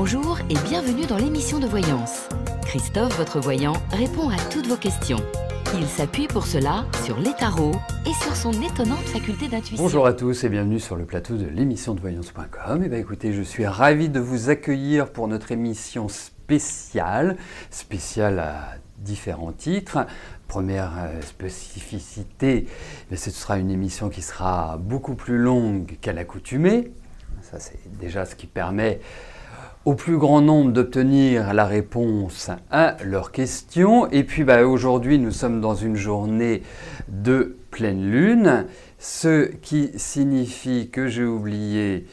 Bonjour et bienvenue dans l'émission de voyance. Christophe, votre voyant, répond à toutes vos questions. Il s'appuie pour cela sur les tarots et sur son étonnante faculté d'intuition. Bonjour à tous et bienvenue sur le plateau de l'émission de voyance.com. Et bien écoutez, je suis ravi de vous accueillir pour notre émission spéciale à différents titres. Première spécificité, ce sera une émission qui sera beaucoup plus longue qu'à l'accoutumée. Ça, c'est déjà ce qui permet au plus grand nombre d'obtenir la réponse à leurs questions. Et puis aujourd'hui, nous sommes dans une journée de pleine lune, ce qui signifie que j'ai oublié,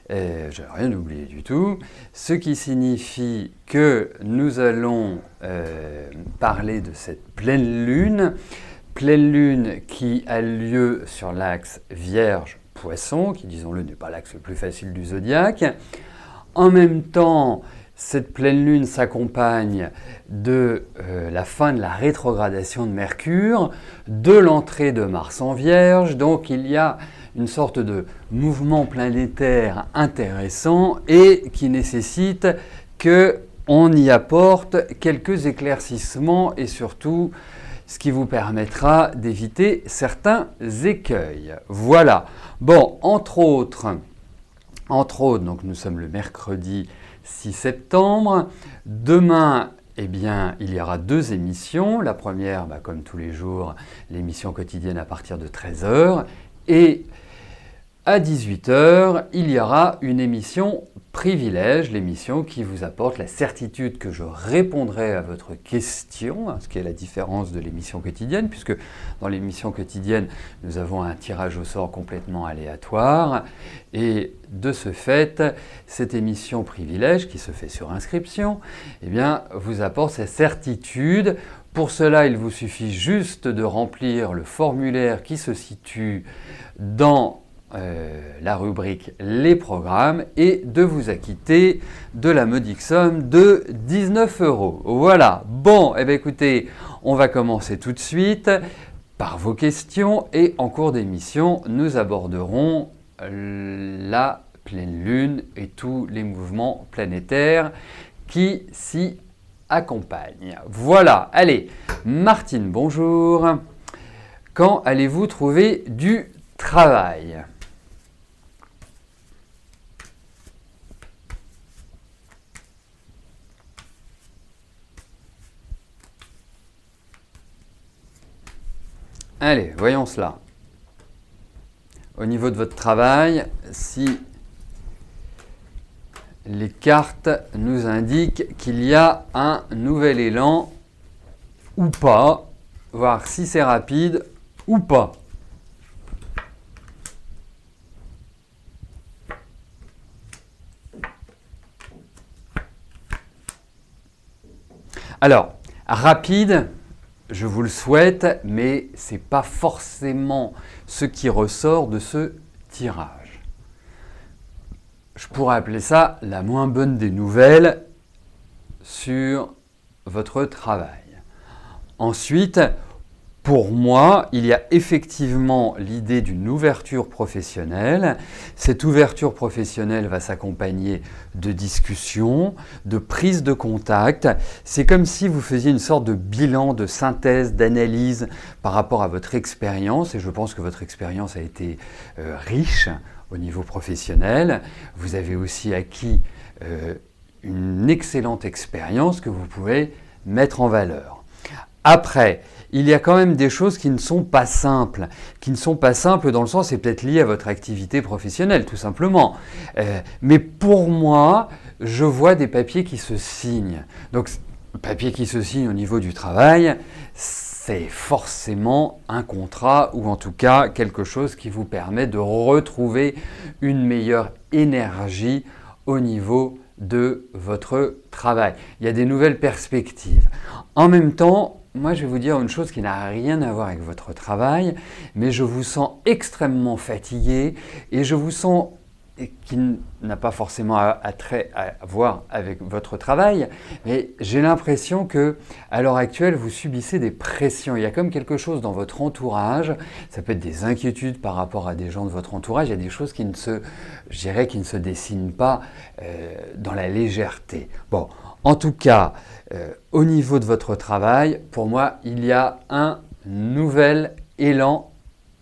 j'ai rien oublié du tout, ce qui signifie que nous allons parler de cette pleine lune qui a lieu sur l'axe Vierge-Poisson, qui disons-le n'est pas l'axe le plus facile du zodiaque. En même temps, cette pleine lune s'accompagne de la fin de la rétrogradation de Mercure, de l'entrée de Mars en Vierge, donc il y a une sorte de mouvement planétaire intéressant et qui nécessite qu'on y apporte quelques éclaircissements et surtout ce qui vous permettra d'éviter certains écueils. Voilà. Bon, entre autres, donc nous sommes le mercredi 6 septembre. Demain, eh bien, il y aura deux émissions. La première, comme tous les jours, l'émission quotidienne à partir de 13 h. Et à 18 h, il y aura une émission privilège, l'émission qui vous apporte la certitude que je répondrai à votre question, ce qui est la différence de l'émission quotidienne, puisque dans l'émission quotidienne, nous avons un tirage au sort complètement aléatoire. Et de ce fait, cette émission privilège, qui se fait sur inscription, eh bien, vous apporte cette certitude. Pour cela, il vous suffit juste de remplir le formulaire qui se situe dans la rubrique Les programmes et de vous acquitter de la modique somme de 19 €. Voilà. Bon, eh bien écoutez, on va commencer tout de suite par vos questions et en cours d'émission, nous aborderons la pleine lune et tous les mouvements planétaires qui s'y accompagnent. Voilà. Allez, Martine, bonjour. Quand allez-vous trouver du travail ? Allez, voyons cela. Au niveau de votre travail, si les cartes nous indiquent qu'il y a un nouvel élan ou pas, voir si c'est rapide ou pas. Alors, rapide, je vous le souhaite, mais ce n'est pas forcément ce qui ressort de ce tirage. Je pourrais appeler ça la moins bonne des nouvelles sur votre travail. Ensuite, pour moi, il y a effectivement l'idée d'une ouverture professionnelle. Cette ouverture professionnelle va s'accompagner de discussions, de prises de contact. C'est comme si vous faisiez une sorte de bilan, de synthèse, d'analyse par rapport à votre expérience. Et je pense que votre expérience a été riche au niveau professionnel. Vous avez aussi acquis une excellente expérience que vous pouvez mettre en valeur. Après, il y a quand même des choses qui ne sont pas simples. Qui ne sont pas simples dans le sens, c'est peut-être lié à votre activité professionnelle, tout simplement. Mais pour moi, je vois des papiers qui se signent. Donc, papier qui se signe au niveau du travail, c'est forcément un contrat ou en tout cas quelque chose qui vous permet de retrouver une meilleure énergie au niveau de votre travail. Il y a des nouvelles perspectives. En même temps, moi, je vais vous dire une chose qui n'a rien à voir avec votre travail, mais je vous sens extrêmement fatigué et je vous sens et qui n'a pas forcément à voir avec votre travail, mais j'ai l'impression que à l'heure actuelle, vous subissez des pressions. Il y a comme quelque chose dans votre entourage, ça peut être des inquiétudes par rapport à des gens de votre entourage, il y a des choses qui ne se dessinent pas dans la légèreté. Bon, en tout cas, au niveau de votre travail, pour moi, il y a un nouvel élan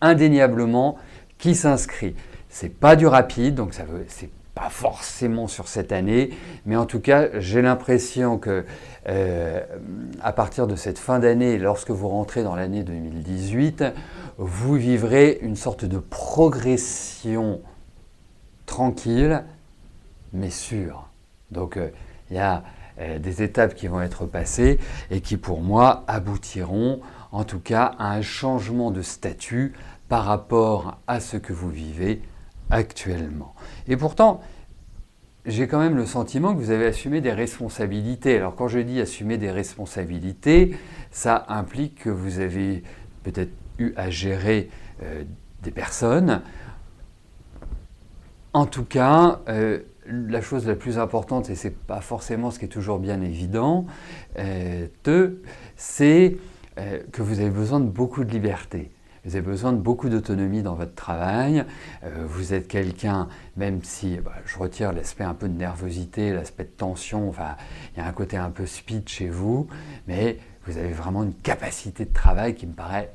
indéniablement qui s'inscrit. C'est pas du rapide, donc c'est pas forcément sur cette année, mais en tout cas, j'ai l'impression que à partir de cette fin d'année, lorsque vous rentrez dans l'année 2018, vous vivrez une sorte de progression tranquille, mais sûre. Donc, il y a des étapes qui vont être passées et qui, pour moi, aboutiront en tout cas à un changement de statut par rapport à ce que vous vivez actuellement. Et pourtant, j'ai quand même le sentiment que vous avez assumé des responsabilités. Alors quand je dis assumer des responsabilités, ça implique que vous avez peut-être eu à gérer des personnes. En tout cas, la chose la plus importante, et ce n'est pas forcément ce qui est toujours bien évident, c'est que vous avez besoin de beaucoup de liberté. Vous avez besoin de beaucoup d'autonomie dans votre travail. Vous êtes quelqu'un, même si je retire l'aspect un peu de nervosité, l'aspect de tension, enfin, il y a un côté un peu speed chez vous, mais vous avez vraiment une capacité de travail qui me paraît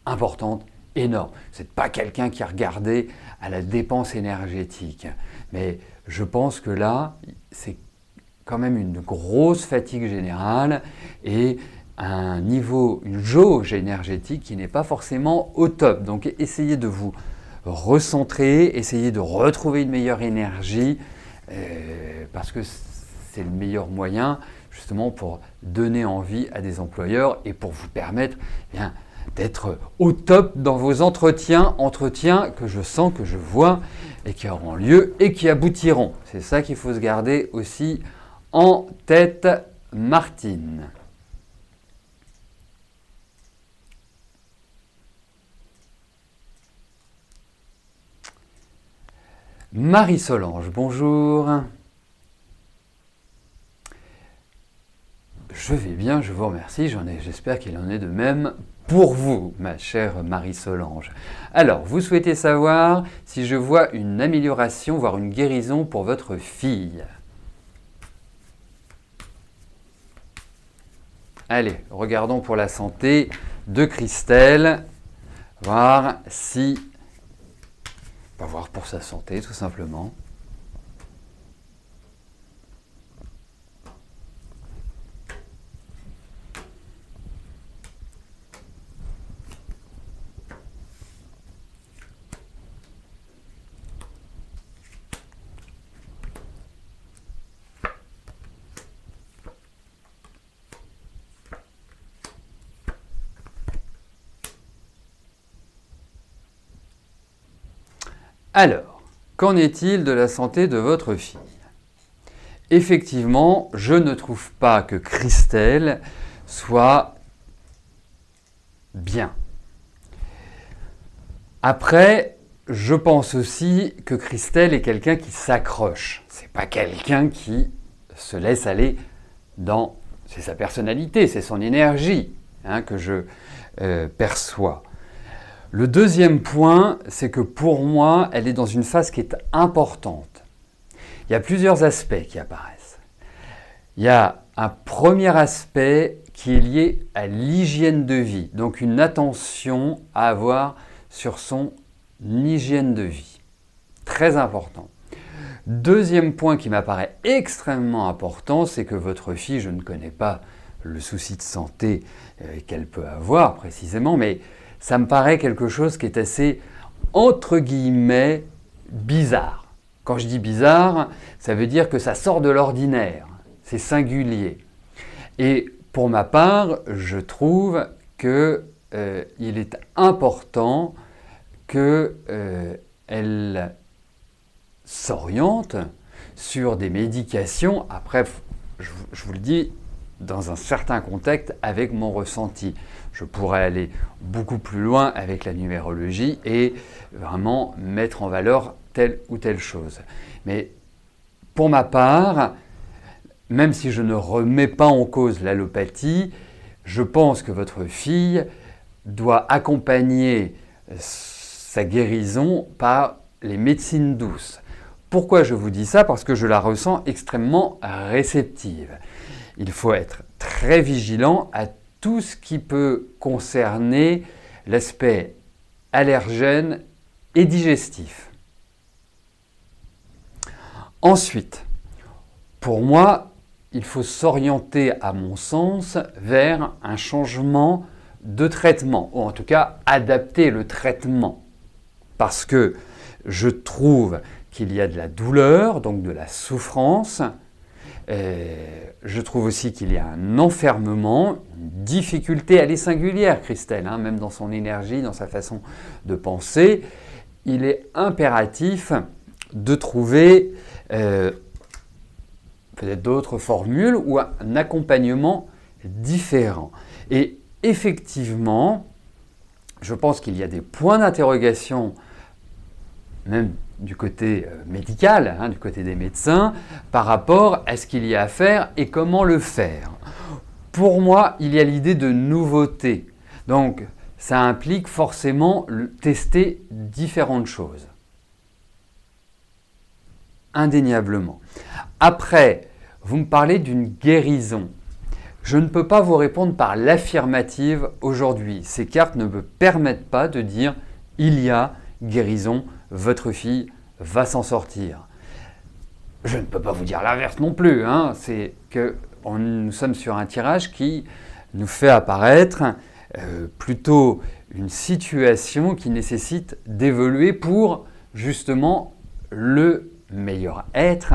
importante, énorme. Vous n'êtes pas quelqu'un qui a regardé à la dépense énergétique. Mais je pense que là, c'est quand même une grosse fatigue générale et un niveau, une jauge énergétique qui n'est pas forcément au top. Donc essayez de vous recentrer, essayez de retrouver une meilleure énergie parce que c'est le meilleur moyen justement pour donner envie à des employeurs et pour vous permettre d'être au top dans vos entretiens que je sens, que je vois et qui auront lieu et qui aboutiront. C'est ça qu'il faut se garder aussi en tête, Martine. Marie-Solange, bonjour. Je vais bien, je vous remercie. J'espère qu'il en est de même pour vous, ma chère Marie-Solange. Alors, vous souhaitez savoir si je vois une amélioration, voire une guérison pour votre fille. Allez, regardons pour la santé de Christelle, voir si... On va voir pour sa santé, tout simplement. Alors, qu'en est-il de la santé de votre fille? Effectivement, je ne trouve pas que Christelle soit bien. Après, je pense aussi que Christelle est quelqu'un qui s'accroche. C'est pas quelqu'un qui se laisse aller dans... C'est sa personnalité, c'est son énergie que je perçois. Le deuxième point, c'est que pour moi, elle est dans une phase qui est importante. Il y a plusieurs aspects qui apparaissent. Il y a un premier aspect qui est lié à l'hygiène de vie, donc une attention à avoir sur son hygiène de vie. Très important. Deuxième point qui m'apparaît extrêmement important, c'est que votre fille, je ne connais pas le souci de santé qu'elle peut avoir précisément, mais ça me paraît quelque chose qui est assez, entre guillemets, bizarre. Quand je dis bizarre, ça veut dire que ça sort de l'ordinaire, c'est singulier. Et pour ma part, je trouve qu'il est important qu'elle s'oriente sur des médications. Après, je vous le dis, dans un certain contexte avec mon ressenti. Je pourrais aller beaucoup plus loin avec la numérologie et vraiment mettre en valeur telle ou telle chose. Mais pour ma part, même si je ne remets pas en cause l'allopathie, je pense que votre fille doit accompagner sa guérison par les médecines douces. Pourquoi je vous dis ça? Parce que je la ressens extrêmement réceptive. Il faut être très vigilant à tout ce qui peut concerner l'aspect allergène et digestif. Ensuite, pour moi, il faut s'orienter, à mon sens, vers un changement de traitement, ou en tout cas adapter le traitement. Parce que je trouve qu'il y a de la douleur, donc de la souffrance. Je trouve aussi qu'il y a un enfermement, une difficulté. Elle est singulière, Christelle, hein, même dans son énergie, dans sa façon de penser. Il est impératif de trouver peut-être d'autres formules ou un accompagnement différent. Et effectivement, je pense qu'il y a des points d'interrogation, même du côté médical, hein, du côté des médecins, par rapport à ce qu'il y a à faire et comment le faire. Pour moi, il y a l'idée de nouveauté. Donc, ça implique forcément tester différentes choses. Indéniablement. Après, vous me parlez d'une guérison. Je ne peux pas vous répondre par l'affirmative aujourd'hui. Ces cartes ne me permettent pas de dire « il y a guérison ». Votre fille va s'en sortir. Je ne peux pas vous dire l'inverse non plus. Hein. C'est que nous sommes sur un tirage qui nous fait apparaître plutôt une situation qui nécessite d'évoluer pour justement le meilleur être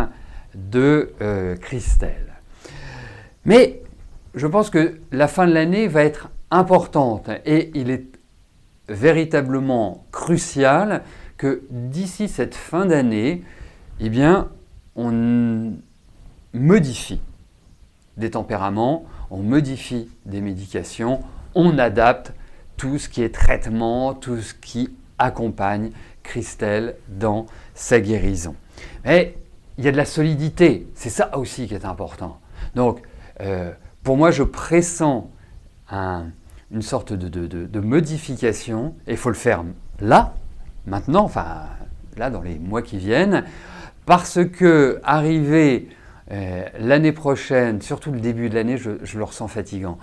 de Christelle. Mais je pense que la fin de l'année va être importante et il est véritablement crucial que d'ici cette fin d'année, eh bien, on modifie des tempéraments, on modifie des médications, on adapte tout ce qui est traitement, tout ce qui accompagne Christelle dans sa guérison. Mais il y a de la solidité, c'est ça aussi qui est important. Donc, pour moi, je pressens une sorte de modification, et il faut le faire là, maintenant, enfin là dans les mois qui viennent, parce que arriver l'année prochaine, surtout le début de l'année, je le ressens fatigant,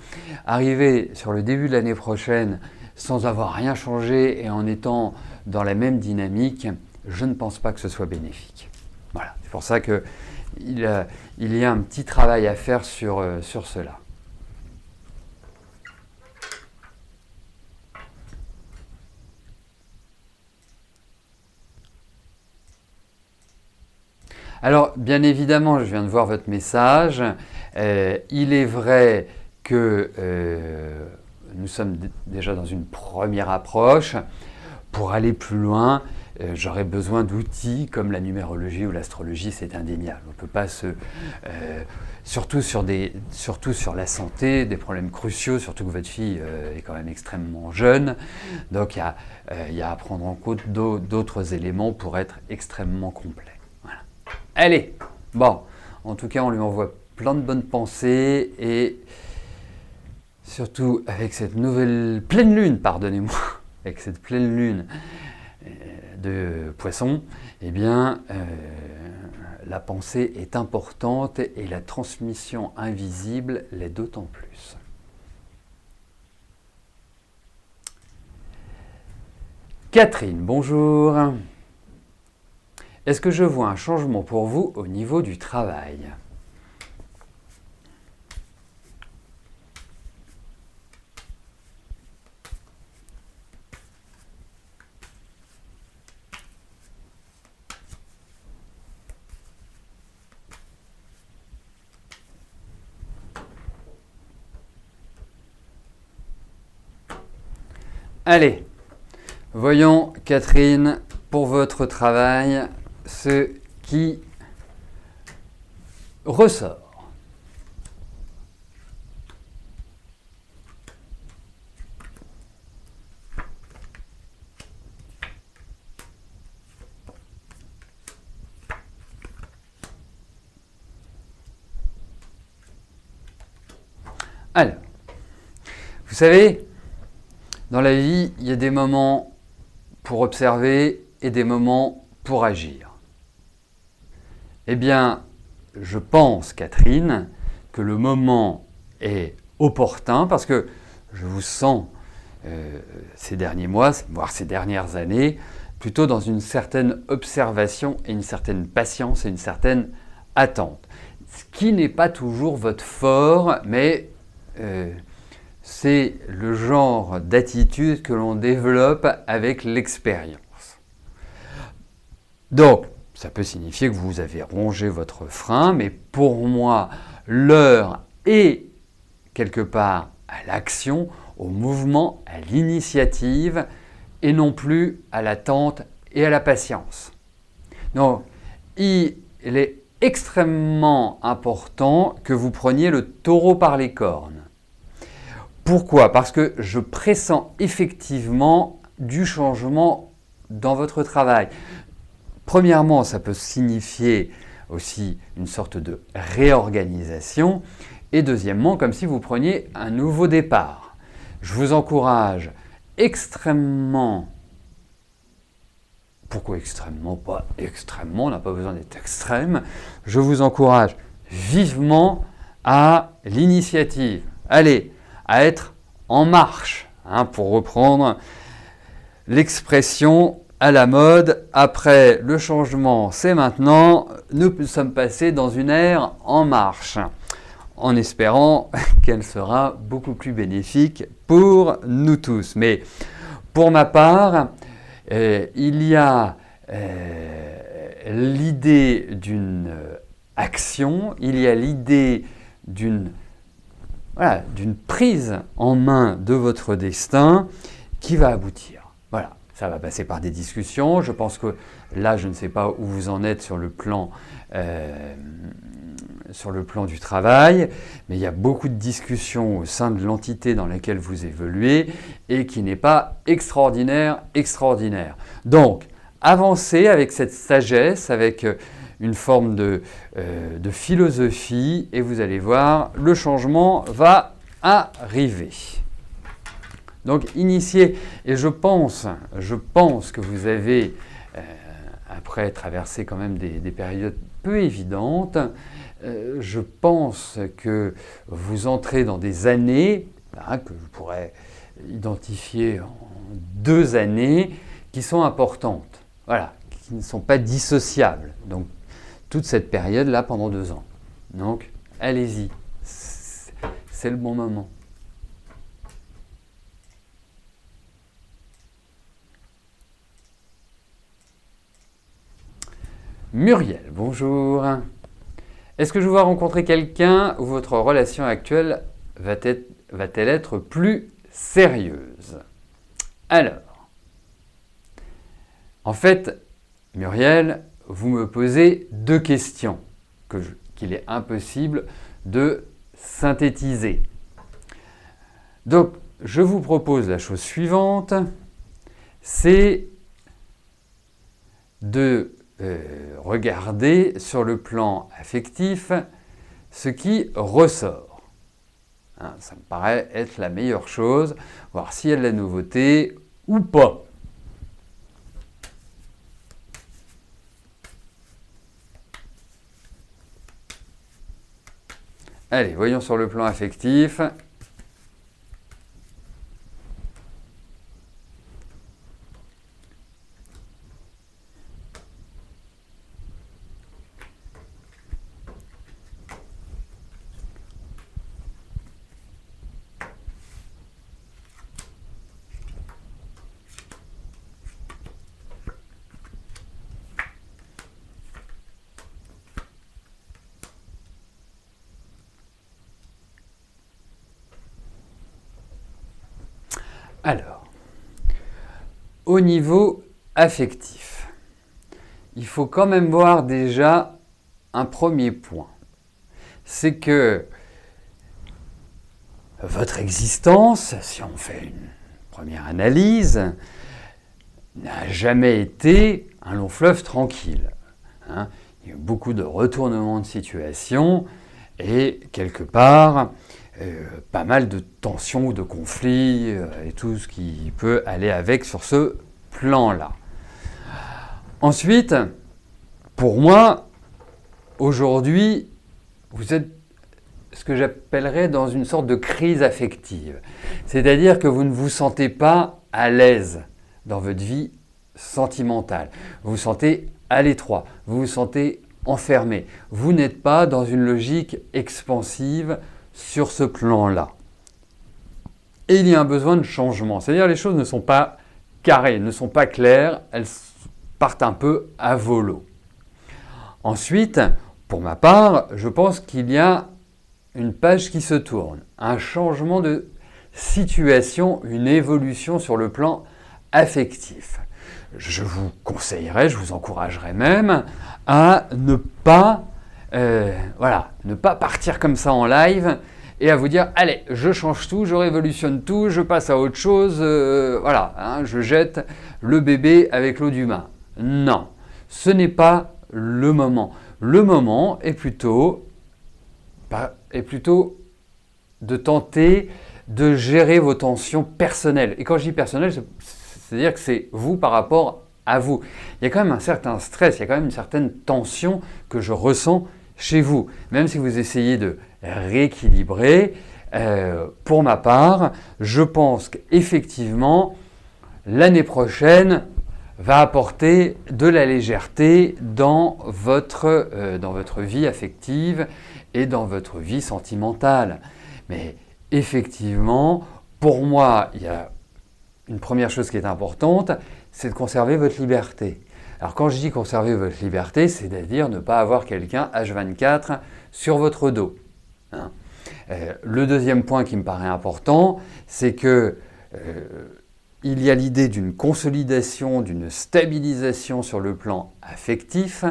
arriver sur le début de l'année prochaine sans avoir rien changé et en étant dans la même dynamique, je ne pense pas que ce soit bénéfique. Voilà, c'est pour ça qu'il y a un petit travail à faire sur cela. Alors, bien évidemment, je viens de voir votre message. Il est vrai que nous sommes déjà dans une première approche. Pour aller plus loin, j'aurais besoin d'outils comme la numérologie ou l'astrologie, c'est indéniable. On ne peut pas surtout sur la santé, des problèmes cruciaux, surtout que votre fille est quand même extrêmement jeune. Donc, il y a à prendre en compte d'autres éléments pour être extrêmement complet. Allez, bon, en tout cas, on lui envoie plein de bonnes pensées et surtout avec cette nouvelle pleine lune, pardonnez-moi, avec cette pleine lune de Poisson, eh bien, la pensée est importante et la transmission invisible l'est d'autant plus. Catherine, bonjour. Est-ce que je vois un changement pour vous au niveau du travail? Allez, voyons Catherine, pour votre travail, ce qui ressort. Vous savez, dans la vie, il y a des moments pour observer et des moments pour agir. Eh bien, je pense, Catherine, que le moment est opportun parce que je vous sens ces derniers mois, voire ces dernières années, plutôt dans une certaine observation et une certaine patience et une certaine attente. Ce qui n'est pas toujours votre fort, mais c'est le genre d'attitude que l'on développe avec l'expérience. Donc, ça peut signifier que vous avez rongé votre frein, mais pour moi, l'heure est quelque part à l'action, au mouvement, à l'initiative, et non plus à l'attente et à la patience. Donc, il est extrêmement important que vous preniez le taureau par les cornes. Pourquoi? Parce que je pressens effectivement du changement dans votre travail. Premièrement, ça peut signifier aussi une sorte de réorganisation. Et deuxièmement, comme si vous preniez un nouveau départ. Je vous encourage extrêmement. Pourquoi extrêmement? Pas extrêmement, on n'a pas besoin d'être extrême. Je vous encourage vivement à l'initiative. Allez, à être en marche, hein, pour reprendre l'expression à la mode. Après le changement, c'est maintenant. Nous sommes passés dans une ère en marche, en espérant qu'elle sera beaucoup plus bénéfique pour nous tous. Mais pour ma part, il y a l'idée d'une action, il y a l'idée d'une prise en main de votre destin qui va aboutir. Voilà, ça va passer par des discussions. Je pense que là, je ne sais pas où vous en êtes sur le plan du travail, mais il y a beaucoup de discussions au sein de l'entité dans laquelle vous évoluez et qui n'est pas extraordinaire. Donc, avancez avec cette sagesse, avec une forme de philosophie, et vous allez voir, le changement va arriver. Donc, initiez, et je pense que vous avez, après traversé quand même des périodes peu évidentes, je pense que vous entrez dans des années, hein, que je pourrais identifier en 2 années, qui sont importantes, voilà, qui ne sont pas dissociables. Donc, toute cette période-là pendant 2 ans. Donc, allez-y, c'est le bon moment. Muriel, bonjour. Est-ce que je vais rencontrer quelqu'un où votre relation actuelle va-t-elle être plus sérieuse? Alors, en fait, Muriel, vous me posez 2 questions qu'il est impossible de synthétiser. Donc, je vous propose la chose suivante, c'est de regarder sur le plan affectif ce qui ressort. Hein, ça me paraît être la meilleure chose, voir s'il y a de la nouveauté ou pas. Allez, voyons sur le plan affectif. Alors, au niveau affectif, il faut quand même voir déjà un premier point. C'est que votre existence, si on fait une première analyse, n'a jamais été un long fleuve tranquille. Hein. Il y a eu beaucoup de retournements de situation et quelque part, pas mal de tensions ou de conflits et tout ce qui peut aller avec sur ce plan-là. Ensuite, pour moi, aujourd'hui, vous êtes ce que j'appellerais dans une sorte de crise affective. C'est-à-dire que vous ne vous sentez pas à l'aise dans votre vie sentimentale. Vous vous sentez à l'étroit, vous vous sentez enfermé. Vous n'êtes pas dans une logique expansive sur ce plan-là. Et il y a un besoin de changement. C'est-à-dire que les choses ne sont pas carrées, ne sont pas claires, elles partent un peu à volo. Ensuite, pour ma part, je pense qu'il y a une page qui se tourne, un changement de situation, une évolution sur le plan affectif. Je vous conseillerais, je vous encouragerais même à ne pas, ne pas partir comme ça en live et à vous dire « Allez, je change tout, je révolutionne tout, je passe à autre chose, je jette le bébé avec l'eau du bain. » Non, ce n'est pas le moment. Le moment est plutôt de tenter de gérer vos tensions personnelles. Et quand je dis personnelles, c'est-à-dire que c'est vous par rapport à vous. Il y a quand même un certain stress, il y a quand même une certaine tension que je ressens chez vous. Même si vous essayez de rééquilibrer, pour ma part, je pense qu'effectivement, l'année prochaine va apporter de la légèreté dans votre vie affective et dans votre vie sentimentale. Mais effectivement, pour moi, il y a une première chose qui est importante, c'est de conserver votre liberté. Alors quand je dis conserver votre liberté, c'est-à-dire ne pas avoir quelqu'un H24 sur votre dos. Le deuxième point qui me paraît important, c'est que il y a l'idée d'une consolidation, d'une stabilisation sur le plan affectif,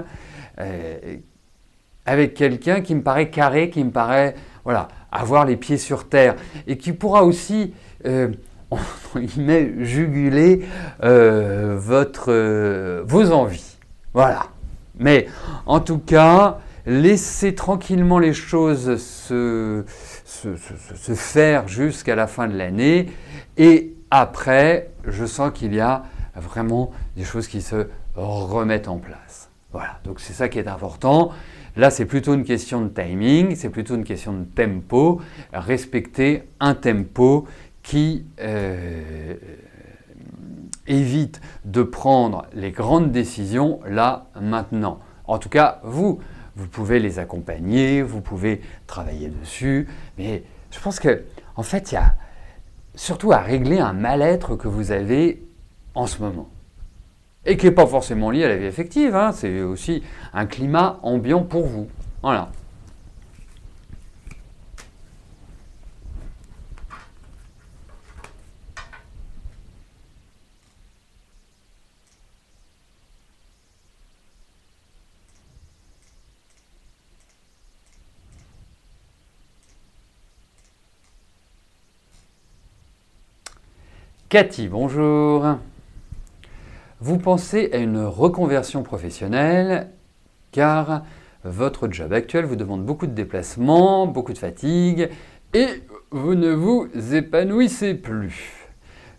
avec quelqu'un qui me paraît carré, qui me paraît avoir les pieds sur terre et qui pourra aussi entre guillemets, juguler vos envies. Voilà. Mais en tout cas, laissez tranquillement les choses se faire jusqu'à la fin de l'année et après, je sens qu'il y a vraiment des choses qui se remettent en place. Voilà, donc c'est ça qui est important. Là, c'est plutôt une question de timing, c'est plutôt une question de tempo. Respecter un tempo qui évite de prendre les grandes décisions là, maintenant. En tout cas, vous pouvez les accompagner, vous pouvez travailler dessus, mais je pense qu'en fait, il y a surtout à régler un mal-être que vous avez en ce moment. Et qui n'est pas forcément lié à la vie affective, hein, c'est aussi un climat ambiant pour vous. Voilà. Cathy, bonjour. Vous pensez à une reconversion professionnelle car votre job actuel vous demande beaucoup de déplacements, beaucoup de fatigue et vous ne vous épanouissez plus.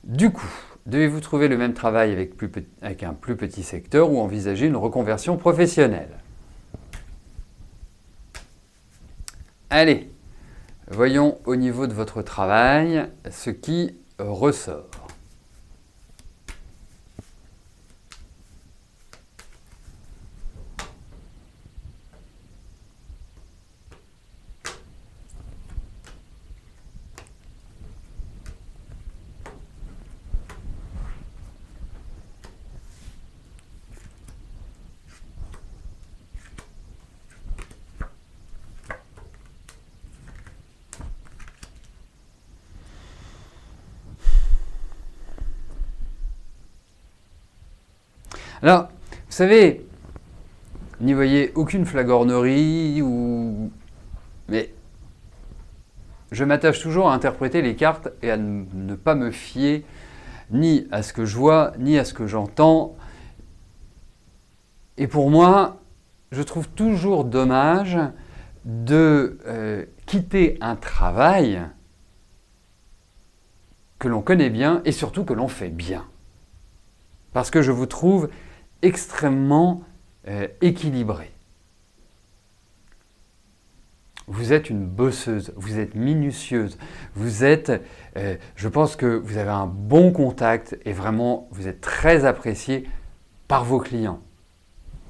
Du coup, devez-vous trouver le même travail avec un plus petit secteur ou envisager une reconversion professionnelle? Allez, voyons au niveau de votre travail ce qui ressort. Alors, vous savez, n'y voyez aucune flagornerie mais je m'attache toujours à interpréter les cartes et à ne pas me fier ni à ce que je vois, ni à ce que j'entends. Et pour moi, je trouve toujours dommage de quitter un travail que l'on connaît bien et surtout que l'on fait bien. Parce que je vous trouve extrêmement équilibré. Vous êtes une bosseuse, vous êtes minutieuse, vous êtes, je pense que vous avez un bon contact et vraiment vous êtes très apprécié par vos clients.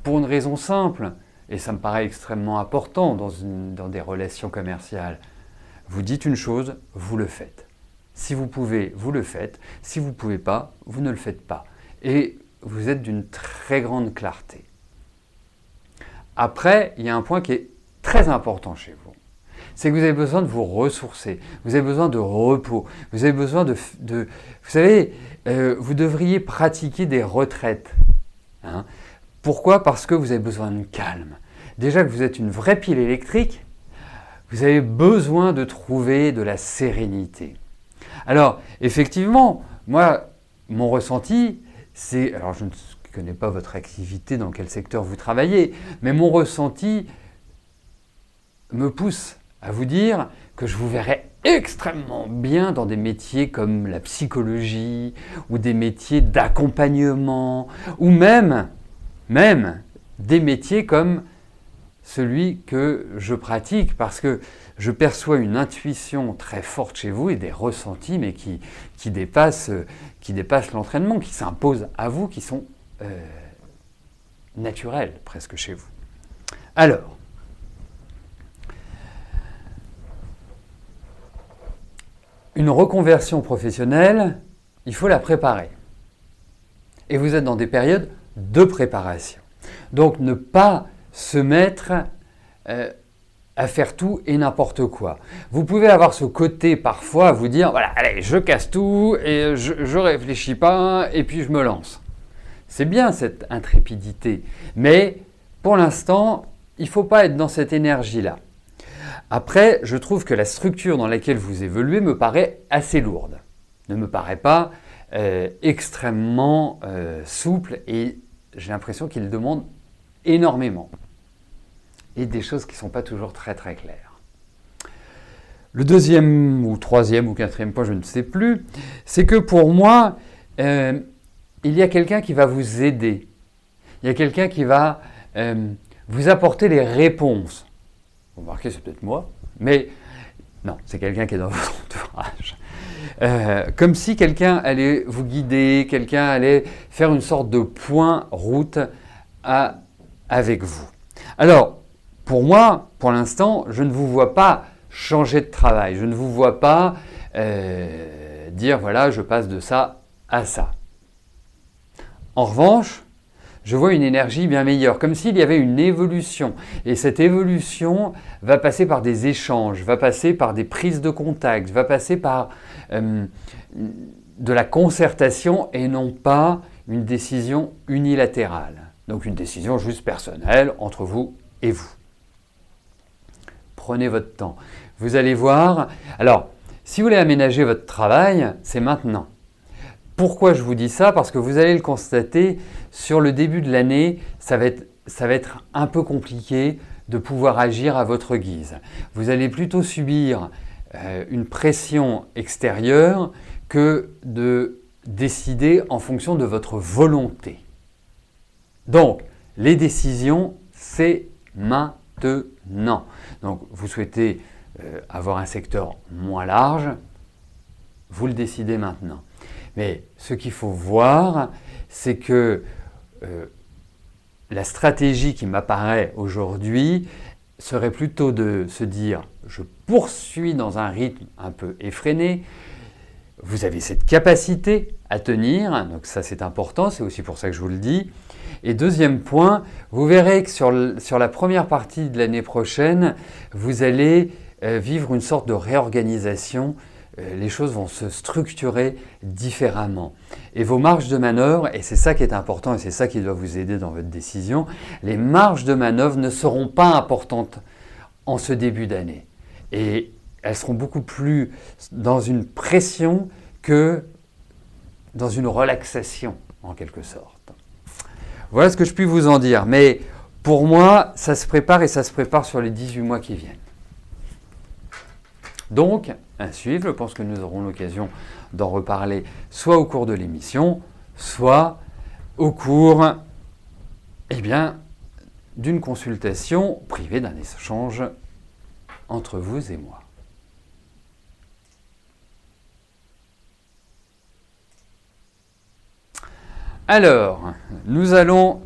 Pour une raison simple, et ça me paraît extrêmement important dans des relations commerciales, vous dites une chose, vous le faites. Si vous pouvez, vous le faites. Si vous ne pouvez pas, vous ne le faites pas. Et vous êtes d'une très grande clarté. Après, il y a un point qui est très important chez vous. C'est que vous avez besoin de vous ressourcer. Vous avez besoin de repos. Vous avez besoin de vous savez, vous devriez pratiquer des retraites. Hein? Pourquoi? Parce que vous avez besoin de calme. Déjà que vous êtes une vraie pile électrique, vous avez besoin de trouver de la sérénité. Alors, effectivement, moi, mon ressenti, c'est... Alors, je ne connais pas votre activité, dans quel secteur vous travaillez, mais mon ressenti me pousse à vous dire que je vous verrais extrêmement bien dans des métiers comme la psychologie, ou des métiers d'accompagnement, ou même des métiers comme celui que je pratique, parce que je perçois une intuition très forte chez vous et des ressentis, mais qui dépassent l'entraînement, qui s'imposent à vous, qui sont naturels presque chez vous. Alors, une reconversion professionnelle, il faut la préparer. Et vous êtes dans des périodes de préparation. Donc ne pas se mettre à faire tout et n'importe quoi. Vous pouvez avoir ce côté parfois à vous dire, voilà, allez, je casse tout et je réfléchis pas et puis je me lance. C'est bien cette intrépidité, mais pour l'instant, il ne faut pas être dans cette énergie-là. Après, je trouve que la structure dans laquelle vous évoluez me paraît assez lourde. Ne me paraît pas extrêmement souple et j'ai l'impression qu'il demande énormément. Et des choses qui ne sont pas toujours très très claires. Le deuxième ou troisième ou quatrième point, je ne sais plus, c'est que pour moi, il y a quelqu'un qui va vous aider. Il y a quelqu'un qui va vous apporter les réponses. Vous remarquez, c'est peut-être moi, mais non, c'est quelqu'un qui est dans votre entourage. Comme si quelqu'un allait vous guider, quelqu'un allait faire une sorte de point route avec vous. Alors, pour moi, pour l'instant, je ne vous vois pas changer de travail. Je ne vous vois pas dire, voilà, je passe de ça à ça. En revanche, je vois une énergie bien meilleure, comme s'il y avait une évolution. Et cette évolution va passer par des échanges, va passer par des prises de contact, va passer par de la concertation et non pas une décision unilatérale. Donc une décision juste personnelle entre vous et vous. Prenez votre temps. Vous allez voir. Alors, si vous voulez aménager votre travail, c'est maintenant. Pourquoi je vous dis ça? Parce que vous allez le constater, sur le début de l'année, ça va être un peu compliqué de pouvoir agir à votre guise. Vous allez plutôt subir une pression extérieure que de décider en fonction de votre volonté. Donc, les décisions, c'est maintenant. Donc, vous souhaitez avoir un secteur moins large, vous le décidez maintenant. Mais ce qu'il faut voir, c'est que la stratégie qui m'apparaît aujourd'hui serait plutôt de se dire « je poursuis dans un rythme un peu effréné ». Vous avez cette capacité à tenir, donc ça c'est important, c'est aussi pour ça que je vous le dis. Et deuxième point, vous verrez que sur la première partie de l'année prochaine, vous allez vivre une sorte de réorganisation. Les choses vont se structurer différemment. Et vos marges de manœuvre, et c'est ça qui est important et c'est ça qui doit vous aider dans votre décision, les marges de manœuvre ne seront pas importantes en ce début d'année. Et elles seront beaucoup plus dans une pression que dans une relaxation, en quelque sorte. Voilà ce que je puis vous en dire. Mais Pour moi, ça se prépare et ça se prépare sur les 18 mois qui viennent. Donc, à suivre, je pense que nous aurons l'occasion d'en reparler soit au cours de l'émission, soit au cours d'une consultation privée, d'un échange entre vous et moi. Alors, nous allons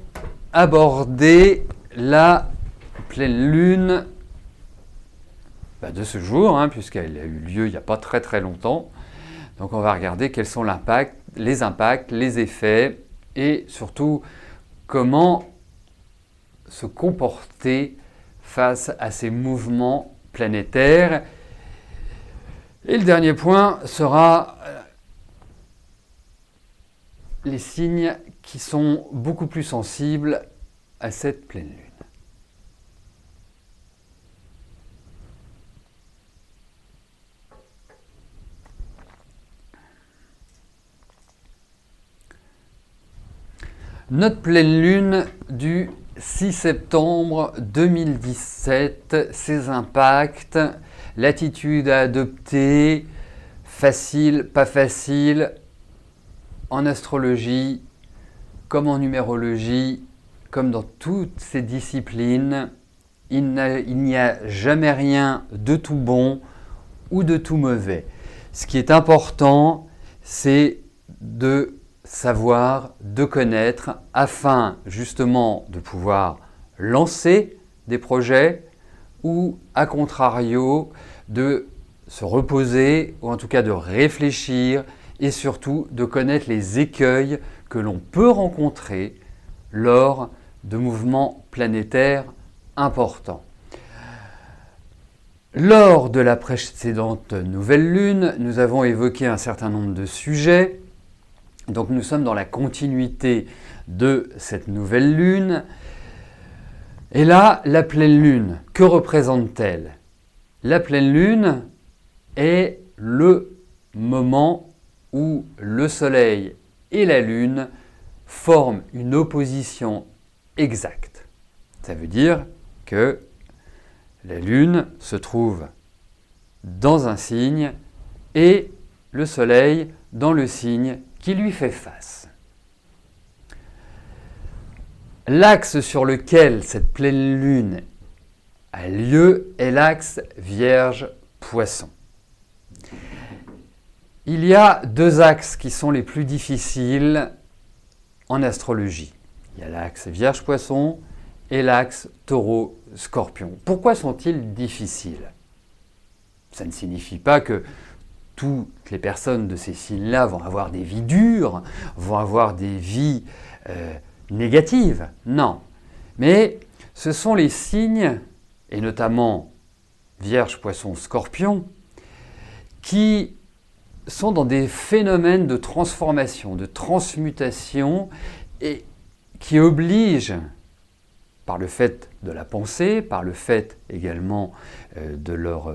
aborder la pleine lune de ce jour, puisqu'elle a eu lieu il n'y a pas très très longtemps. Donc on va regarder quels sont les impacts, les effets et surtout comment se comporter face à ces mouvements planétaires. Et le dernier point sera les signes qui sont beaucoup plus sensibles à cette pleine lune. Notre pleine lune du 6 septembre 2017, ses impacts, l'attitude à adopter, facile, pas facile, en astrologie, comme en numérologie, comme dans toutes ces disciplines, il n'y a jamais rien de tout bon ou de tout mauvais. Ce qui est important, c'est de savoir, de connaître, afin justement de pouvoir lancer des projets ou, à contrario, de se reposer ou en tout cas de réfléchir et surtout de connaître les écueils que l'on peut rencontrer lors de mouvements planétaires importants. Lors de la précédente nouvelle lune, nous avons évoqué un certain nombre de sujets. Donc nous sommes dans la continuité de cette nouvelle lune. Et là, la pleine lune, que représente-t-elle? La pleine lune est le moment où le Soleil et la Lune forment une opposition exacte. Ça veut dire que la Lune se trouve dans un signe et le Soleil dans le signe qui lui fait face. L'axe sur lequel cette pleine lune a lieu est l'axe Vierge-Poisson. Il y a deux axes qui sont les plus difficiles en astrologie. Il y a l'axe Vierge-Poisson et l'axe Taureau-Scorpion. Pourquoi sont-ils difficiles? Ça ne signifie pas que toutes les personnes de ces signes-là vont avoir des vies dures, vont avoir des vies négatives. Non. Mais ce sont les signes, et notamment Vierge, Poisson, Scorpion, qui sont dans des phénomènes de transformation, de transmutation, et qui obligent, par le fait de la pensée, par le fait également de leur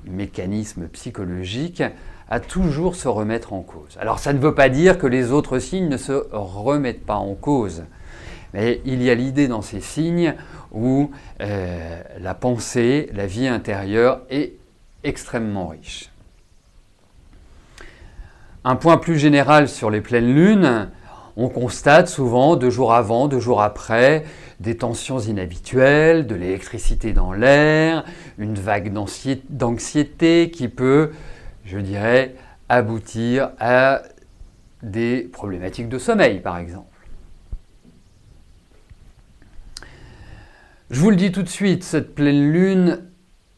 mécanisme psychologique, à toujours se remettre en cause. Alors ça ne veut pas dire que les autres signes ne se remettent pas en cause, mais il y a l'idée dans ces signes où la pensée, la vie intérieure est extrêmement riche. Un point plus général sur les pleines lunes, on constate souvent 2 jours avant, 2 jours après, des tensions inhabituelles, de l'électricité dans l'air, une vague d'anxiété qui peut, je dirais, aboutir à des problématiques de sommeil, par exemple. Je vous le dis tout de suite, cette pleine lune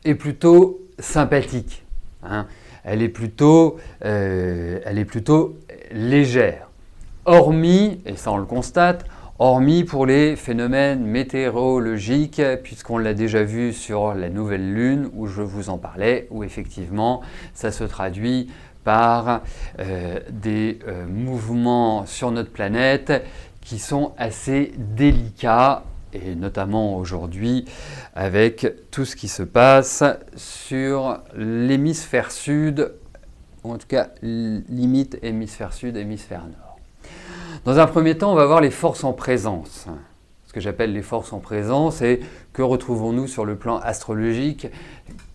est plutôt sympathique. Elle est plutôt légère. Hormis, et ça on le constate, hormis pour les phénomènes météorologiques, puisqu'on l'a déjà vu sur la nouvelle lune où je vous en parlais, où effectivement ça se traduit par des mouvements sur notre planète qui sont assez délicats, et notamment aujourd'hui avec tout ce qui se passe sur l'hémisphère sud, ou en tout cas limite hémisphère sud, hémisphère nord. Dans un premier temps, on va voir les forces en présence. Parce que j'appelle les forces en présence et que retrouvons-nous sur le plan astrologique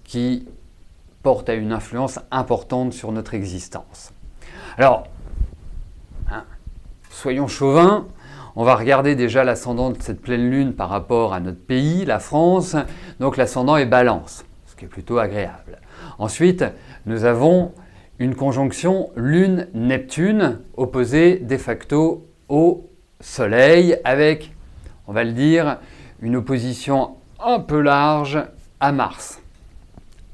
qui porte à une influence importante sur notre existence. Alors, soyons chauvins, on va regarder déjà l'ascendant de cette pleine lune par rapport à notre pays, la France. Donc l'ascendant est Balance, ce qui est plutôt agréable. Ensuite, nous avons une conjonction Lune-Neptune opposée de facto au Soleil avec, on va le dire, une opposition un peu large à Mars.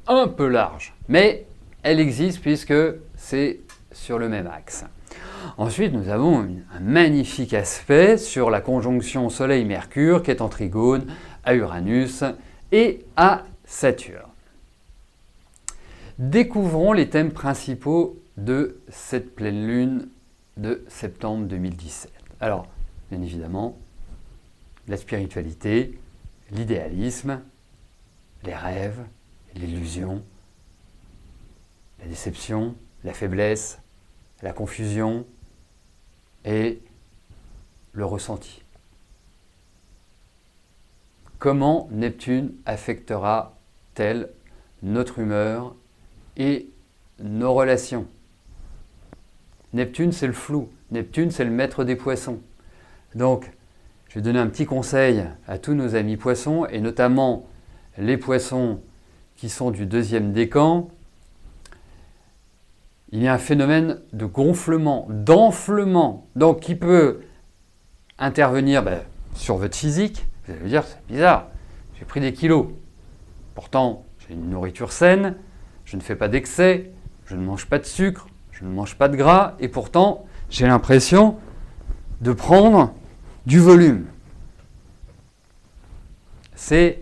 Un peu large, mais elle existe puisque c'est sur le même axe. Ensuite, nous avons un magnifique aspect sur la conjonction Soleil-Mercure qui est en trigone à Uranus et à Saturne. Découvrons les thèmes principaux de cette pleine lune de septembre 2017. Alors, bien évidemment, la spiritualité, l'idéalisme, les rêves, l'illusion, la déception, la faiblesse, la confusion et le ressenti. Comment Neptune affectera-t-elle notre humeur et nos relations? Neptune, c'est le flou. Neptune, c'est le maître des poissons. Donc, je vais donner un petit conseil à tous nos amis poissons, et notamment les poissons qui sont du deuxième décan. Il y a un phénomène de gonflement, d'enflement, donc qui peut intervenir sur votre physique. Vous allez me dire, c'est bizarre, j'ai pris des kilos. Pourtant, j'ai une nourriture saine, je ne fais pas d'excès, je ne mange pas de sucre, je ne mange pas de gras, et pourtant, j'ai l'impression de prendre du volume. C'est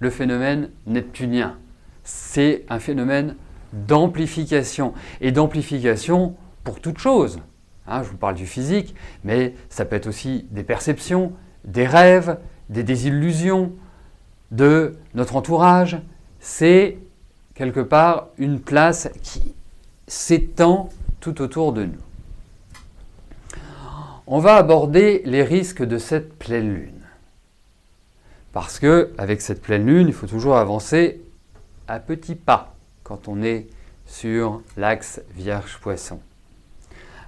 le phénomène neptunien. C'est un phénomène d'amplification. Et d'amplification pour toute chose. Je vous parle du physique, mais ça peut être aussi des perceptions, des rêves, des désillusions de notre entourage. C'est quelque part une place qui s'étend tout autour de nous. On va aborder les risques de cette pleine lune. Parce qu'avec cette pleine lune, il faut toujours avancer à petits pas quand on est sur l'axe Vierge-Poisson.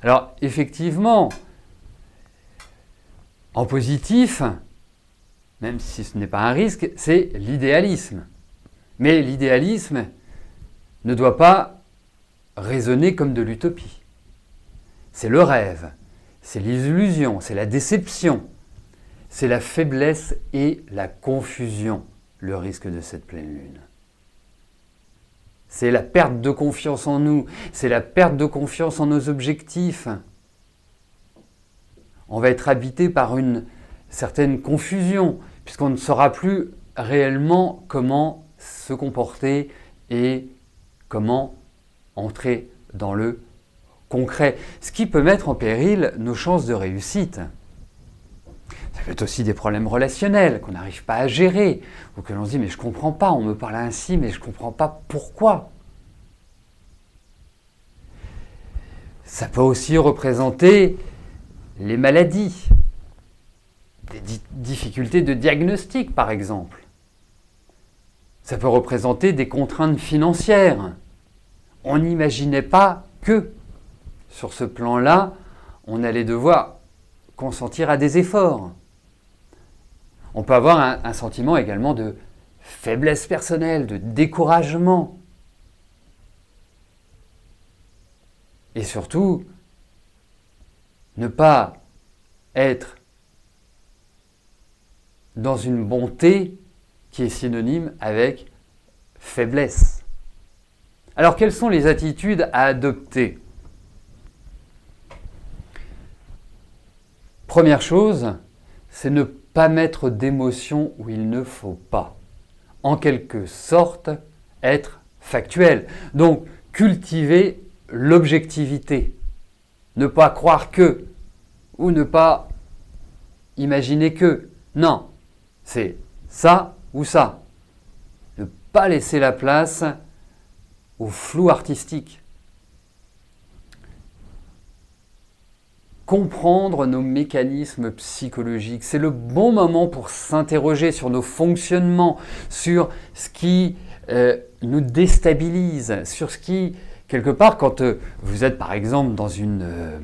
Alors effectivement, en positif, même si ce n'est pas un risque, c'est l'idéalisme. Mais l'idéalisme ne doit pas résonner comme de l'utopie. C'est le rêve, c'est l'illusion, c'est la déception, c'est la faiblesse et la confusion, le risque de cette pleine lune. C'est la perte de confiance en nous, c'est la perte de confiance en nos objectifs. On va être habité par une certaine confusion, puisqu'on ne saura plus réellement comment se comporter et comment entrer dans le concret, ce qui peut mettre en péril nos chances de réussite. Ça peut être aussi des problèmes relationnels qu'on n'arrive pas à gérer, ou que l'on se dit « mais je ne comprends pas, on me parle ainsi, mais je ne comprends pas pourquoi ». Ça peut aussi représenter les maladies, des difficultés de diagnostic par exemple. Ça peut représenter des contraintes financières. On n'imaginait pas que sur ce plan-là, on allait devoir consentir à des efforts. On peut avoir un sentiment également de faiblesse personnelle, de découragement. Et surtout, ne pas être dans une bonté qui est synonyme avec faiblesse. Alors, quelles sont les attitudes à adopter? Première chose, c'est ne pas mettre d'émotion où il ne faut pas. En quelque sorte, être factuel. Donc, cultiver l'objectivité. Ne pas croire que, ou ne pas imaginer que. Non, c'est ça ou ça. Ne pas laisser la place au flou artistique. comprendre nos mécanismes psychologiques. C'est le bon moment pour s'interroger sur nos fonctionnements, sur ce qui nous déstabilise, sur ce qui, quelque part, quand vous êtes par exemple dans une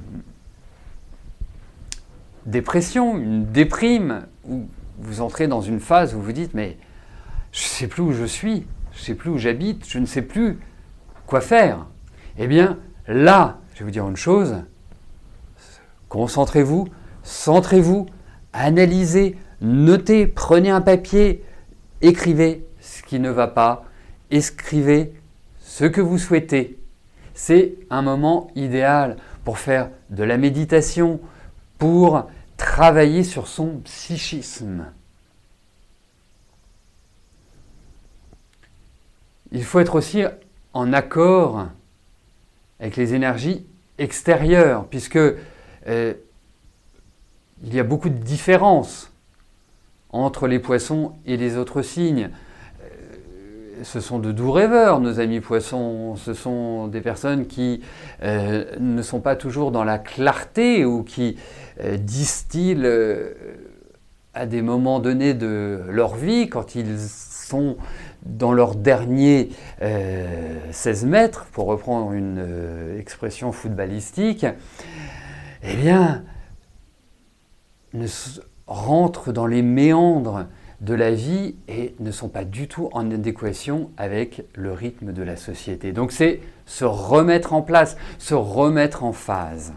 dépression, une déprime, où vous entrez dans une phase où vous dites « mais je ne sais plus où je suis, je ne sais plus où j'habite, je ne sais plus quoi faire ». Eh bien là, je vais vous dire une chose, concentrez-vous, centrez-vous, analysez, notez, prenez un papier, écrivez ce qui ne va pas, écrivez ce que vous souhaitez. C'est un moment idéal pour faire de la méditation, pour travailler sur son psychisme. Il faut être aussi en accord avec les énergies extérieures, puisque il y a beaucoup de différences entre les poissons et les autres signes. Ce sont de doux rêveurs, nos amis poissons. Ce sont des personnes qui ne sont pas toujours dans la clarté ou qui distillent à des moments donnés de leur vie, quand ils sont dans leur dernier 16 mètres, pour reprendre une expression footballistique, eh bien, rentrent dans les méandres de la vie et ne sont pas du tout en adéquation avec le rythme de la société. Donc c'est se remettre en place, se remettre en phase.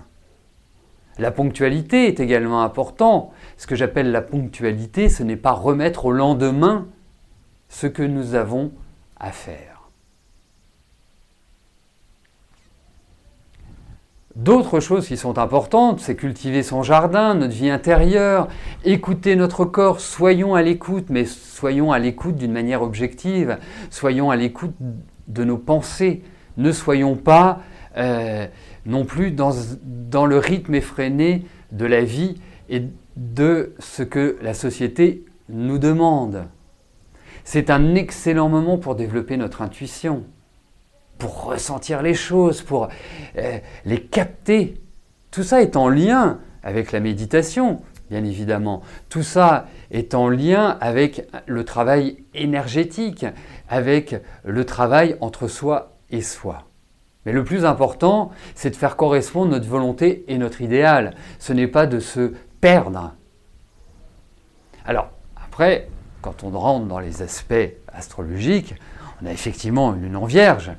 La ponctualité est également importante. Ce que j'appelle la ponctualité, ce n'est pas remettre au lendemain ce que nous avons à faire. D'autres choses qui sont importantes, c'est cultiver son jardin, notre vie intérieure, écouter notre corps, soyons à l'écoute, mais soyons à l'écoute d'une manière objective, soyons à l'écoute de nos pensées, ne soyons pas non plus dans le rythme effréné de la vie et de ce que la société nous demande. C'est un excellent moment pour développer notre intuition, pour ressentir les choses, pour les capter. Tout ça est en lien avec la méditation, bien évidemment. Tout ça est en lien avec le travail énergétique, avec le travail entre soi et soi. Mais le plus important, c'est de faire correspondre notre volonté et notre idéal. Ce n'est pas de se perdre. Alors, après, quand on rentre dans les aspects astrologiques, on a effectivement une lune en Vierge.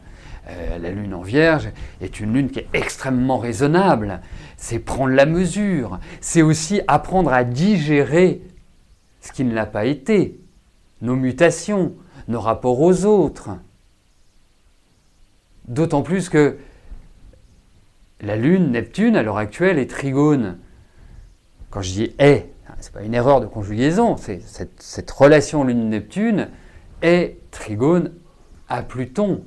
La lune en Vierge est une lune qui est extrêmement raisonnable. C'est prendre la mesure. C'est aussi apprendre à digérer ce qui ne l'a pas été, nos mutations, nos rapports aux autres. D'autant plus que la lune, Neptune, à l'heure actuelle, est trigone. Quand je dis « est », ce n'est pas une erreur de conjugaison, c'est cette relation lune-Neptune est trigone à Pluton.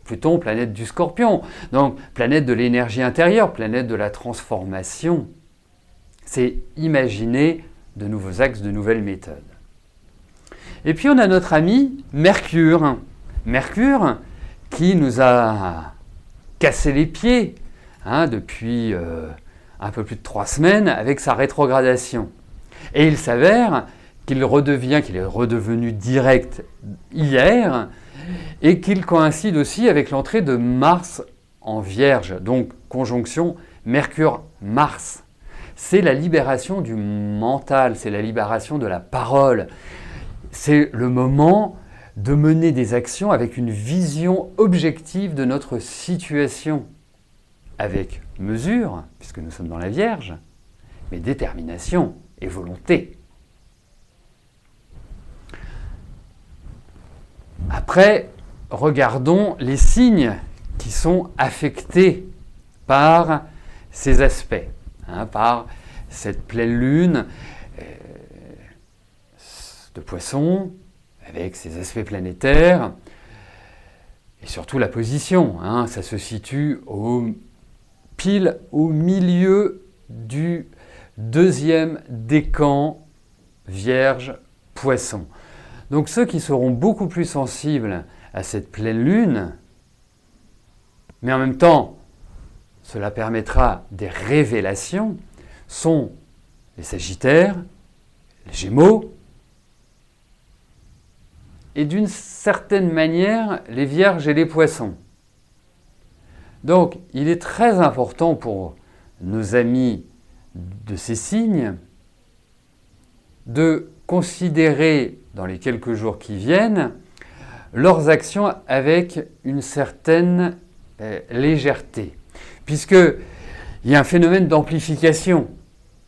Pluton, planète du Scorpion, donc planète de l'énergie intérieure, planète de la transformation. C'est imaginer de nouveaux axes, de nouvelles méthodes. Et puis on a notre ami Mercure. Mercure qui nous a cassé les pieds depuis un peu plus de 3 semaines avec sa rétrogradation. Et il s'avère qu'il est redevenu direct hier, et qu'il coïncide aussi avec l'entrée de Mars en Vierge, donc conjonction Mercure-Mars. C'est la libération du mental, c'est la libération de la parole. C'est le moment de mener des actions avec une vision objective de notre situation, avec mesure, puisque nous sommes dans la Vierge, mais détermination et volonté. Après, regardons les signes qui sont affectés par ces aspects, par cette pleine lune de Poisson, avec ses aspects planétaires, et surtout la position. Ça se situe pile au milieu du 2e décan Vierge-Poisson. Donc ceux qui seront beaucoup plus sensibles à cette pleine lune, mais en même temps, cela permettra des révélations, sont les Sagittaires, les Gémeaux, et d'une certaine manière, les Vierges et les Poissons. Donc, il est très important pour nos amis de ces signes de considérer, dans les quelques jours qui viennent, leurs actions avec une certaine légèreté. Puisqu'il y a un phénomène d'amplification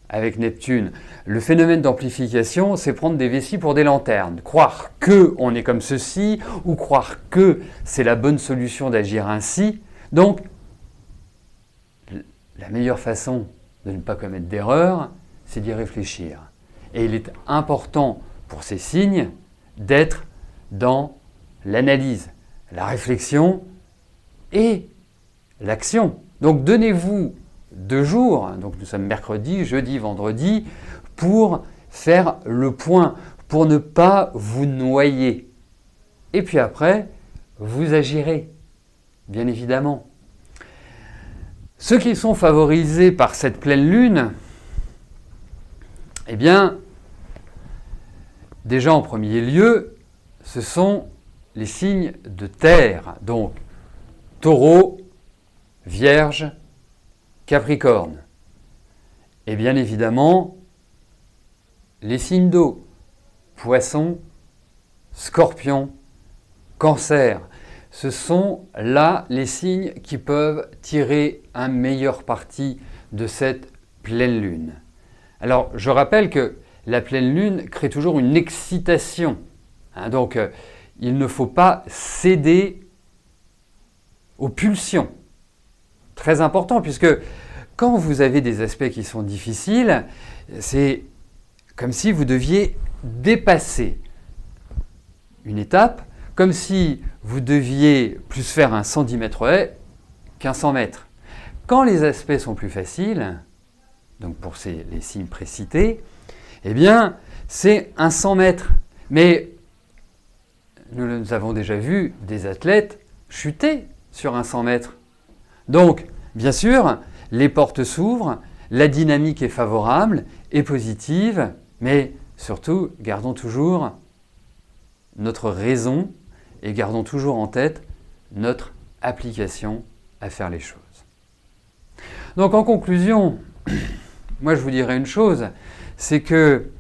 avec Neptune. Le phénomène d'amplification, c'est prendre des vessies pour des lanternes. Croire qu'on est comme ceci, ou croire que c'est la bonne solution d'agir ainsi. Donc, la meilleure façon de ne pas commettre d'erreur, c'est d'y réfléchir. Et il est important pour ces signes d'être dans l'analyse, la réflexion et l'action. Donc donnez-vous 2 jours, donc nous sommes mercredi, jeudi, vendredi, pour faire le point, pour ne pas vous noyer. Et puis après, vous agirez, bien évidemment. Ceux qui sont favorisés par cette pleine lune, eh bien, déjà en premier lieu, ce sont les signes de terre, donc Taureau, Vierge, Capricorne. Et bien évidemment, les signes d'eau, Poisson, Scorpion, Cancer. Ce sont là les signes qui peuvent tirer un meilleur parti de cette pleine lune. Alors, je rappelle que la pleine lune crée toujours une excitation. Donc, il ne faut pas céder aux pulsions. Très important, puisque quand vous avez des aspects qui sont difficiles, c'est comme si vous deviez dépasser une étape, comme si vous deviez plus faire un 110 mètres haies qu'un 100 mètres. Quand les aspects sont plus faciles, donc pour les signes précités, eh bien, c'est un 100 mètres. Mais nous avons déjà vu des athlètes chuter sur un 100 mètres. Donc, bien sûr, les portes s'ouvrent, la dynamique est favorable et positive, mais surtout, gardons toujours notre raison et gardons toujours en tête notre application à faire les choses. Donc, en conclusion, moi je vous dirais une chose, c'est que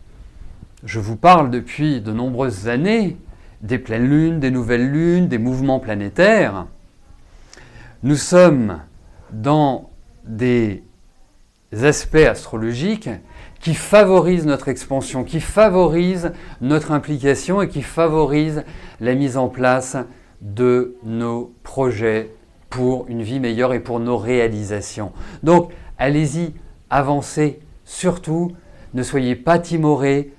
je vous parle depuis de nombreuses années des pleines lunes, des nouvelles lunes, des mouvements planétaires. Nous sommes dans des aspects astrologiques qui favorisent notre expansion, qui favorisent notre implication et qui favorisent la mise en place de nos projets pour une vie meilleure et pour nos réalisations. Donc, allez-y, avancez, surtout, ne soyez pas timorés.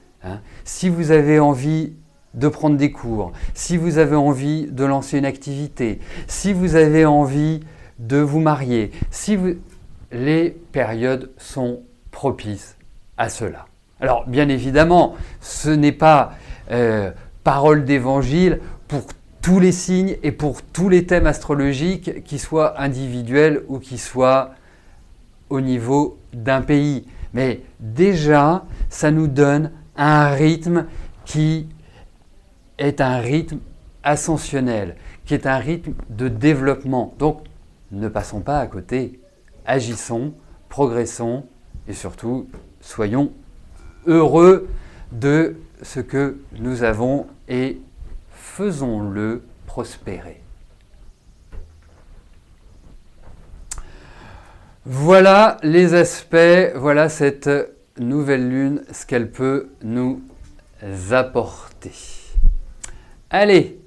Si vous avez envie de prendre des cours, si vous avez envie de lancer une activité, si vous avez envie de vous marier, les périodes sont propices à cela. Alors, bien évidemment, ce n'est pas parole d'évangile pour tous les signes et pour tous les thèmes astrologiques, qu'ils soient individuels ou qu'ils soient au niveau d'un pays. Mais déjà, ça nous donne un rythme qui est un rythme ascensionnel, qui est un rythme de développement. Donc, ne passons pas à côté, agissons, progressons et surtout, soyons heureux de ce que nous avons et faisons-le prospérer. Voilà les aspects, voilà cette nouvelle lune, ce qu'elle peut nous apporter. Allez,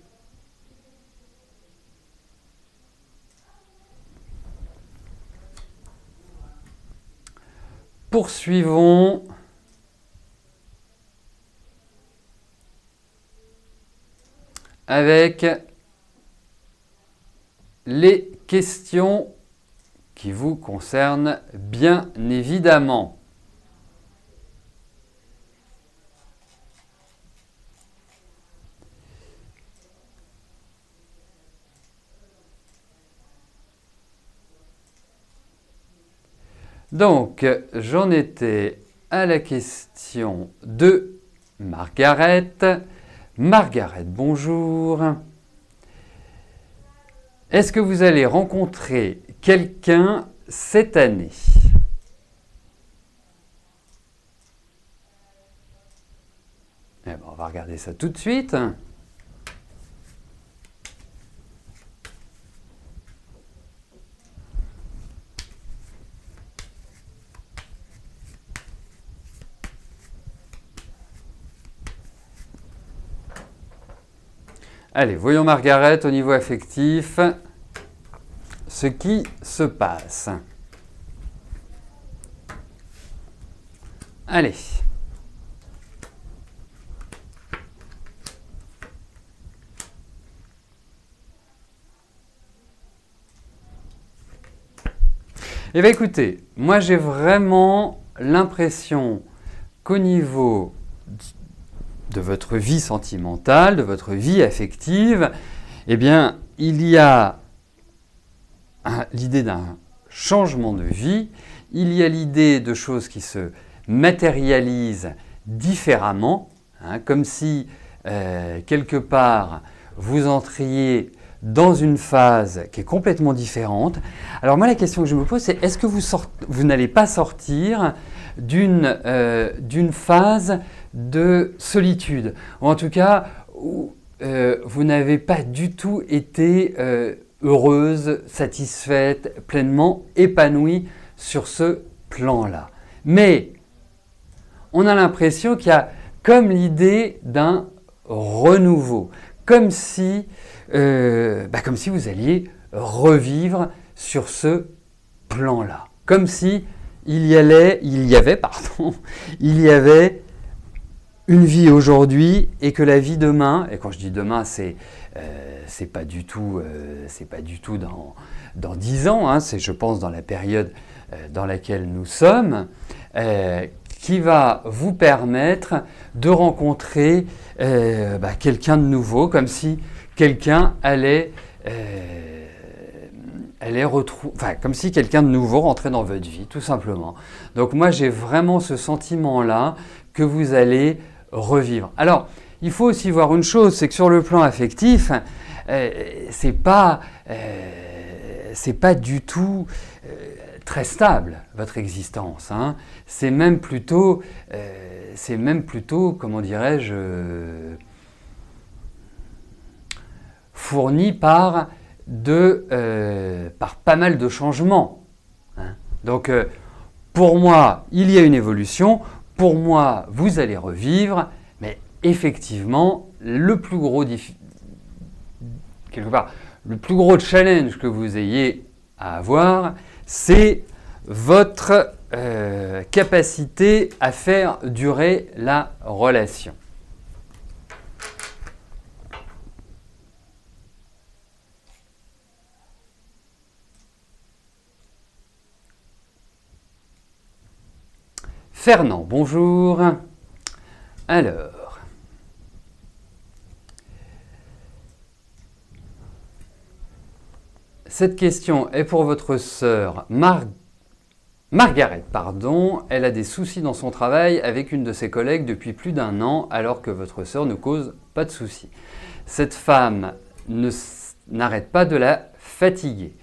poursuivons. Avec les questions qui vous concernent bien évidemment. Donc, j'en étais à la question de Margaret. Margaret, bonjour. Est-ce que vous allez rencontrer quelqu'un cette année? Eh ben, on va regarder ça tout de suite. Allez, voyons Margaret au niveau affectif, ce qui se passe. Allez. Eh bien écoutez, moi j'ai vraiment l'impression qu'au niveau de votre vie sentimentale, de votre vie affective, eh bien il y a l'idée d'un changement de vie, il y a l'idée de choses qui se matérialisent différemment, hein, comme si quelque part vous entriez dans une phase qui est complètement différente. Alors moi la question que je me pose c'est est-ce que vous n'allez pas sortir d'une phase de solitude, ou en tout cas où vous n'avez pas du tout été heureuse, satisfaite, pleinement épanouie sur ce plan-là. Mais on a l'impression qu'il y a comme l'idée d'un renouveau, comme si vous alliez revivre sur ce plan-là, comme si il y avait une vie aujourd'hui et que la vie demain, et quand je dis demain, c'est pas du tout dans 10 ans, hein, c'est je pense dans la période dans laquelle nous sommes, qui va vous permettre de rencontrer quelqu'un de nouveau, comme si quelqu'un comme si quelqu'un de nouveau rentrait dans votre vie, tout simplement. Donc moi, j'ai vraiment ce sentiment-là que vous allez revivre. Alors, il faut aussi voir une chose, c'est que sur le plan affectif, c'est pas du tout très stable, votre existence, hein. C'est même plutôt, comment dirais-je, fourni par pas mal de changements, hein. Donc, pour moi, il y a une évolution. Pour moi, vous allez revivre, mais effectivement, le plus gros challenge que vous ayez à avoir, c'est votre capacité à faire durer la relation. Fernand, bonjour. Alors, cette question est pour votre sœur Margaret, pardon. Elle a des soucis dans son travail avec une de ses collègues depuis plus d'1 an, alors que votre sœur ne cause pas de soucis. Cette femme n'arrête pas de la fatiguer.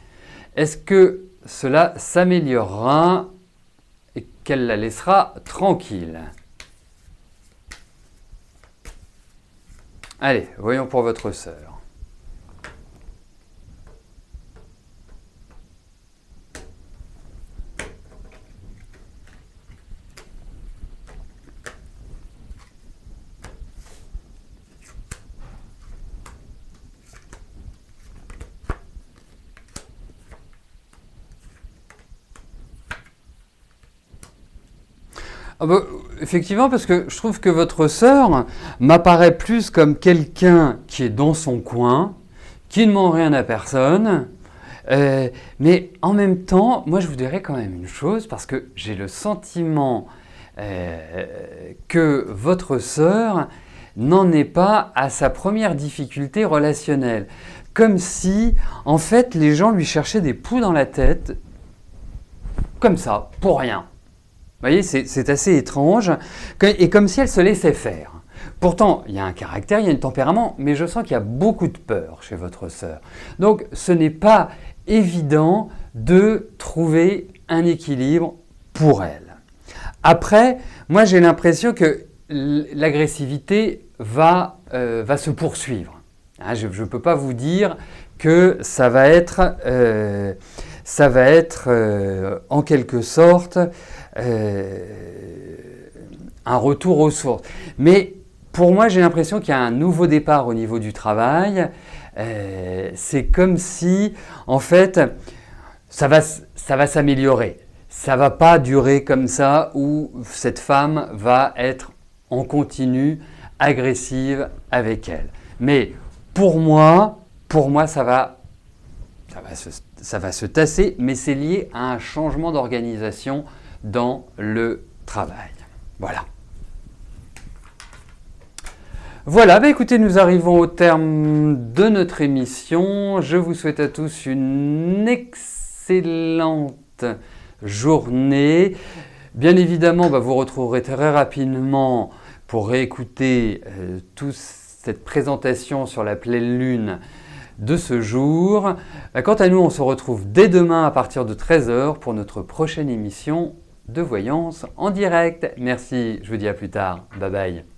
Est-ce que cela s'améliorera et qu'elle la laissera tranquille? Allez, voyons pour votre sœur. Ah bah, effectivement, parce que je trouve que votre sœur m'apparaît plus comme quelqu'un qui est dans son coin, qui ne ment rien à personne, mais en même temps, moi je vous dirais quand même une chose, parce que j'ai le sentiment que votre sœur n'en est pas à sa première difficulté relationnelle. Comme si, en fait, les gens lui cherchaient des poux dans la tête, comme ça, pour rien. Vous voyez, c'est assez étrange, et comme si elle se laissait faire. Pourtant, il y a un caractère, il y a un tempérament, mais je sens qu'il y a beaucoup de peur chez votre sœur. Donc, ce n'est pas évident de trouver un équilibre pour elle. Après, moi j'ai l'impression que l'agressivité va se poursuivre. Hein, je ne peux pas vous dire que ça va être en quelque sorte un retour aux sources. Mais pour moi, j'ai l'impression qu'il y a un nouveau départ au niveau du travail. C'est comme si, en fait, ça va s'améliorer. Ça ne va pas durer comme ça où cette femme va être en continu agressive avec elle. Mais pour moi ça va se tasser, mais c'est lié à un changement d'organisation dans le travail. Voilà. Voilà, bah écoutez, nous arrivons au terme de notre émission. Je vous souhaite à tous une excellente journée. Bien évidemment, vous retrouverez très rapidement pour réécouter toute cette présentation sur la pleine lune de ce jour. Quant à nous, on se retrouve dès demain à partir de 13 h pour notre prochaine émission de voyance en direct. Merci, je vous dis à plus tard. Bye bye.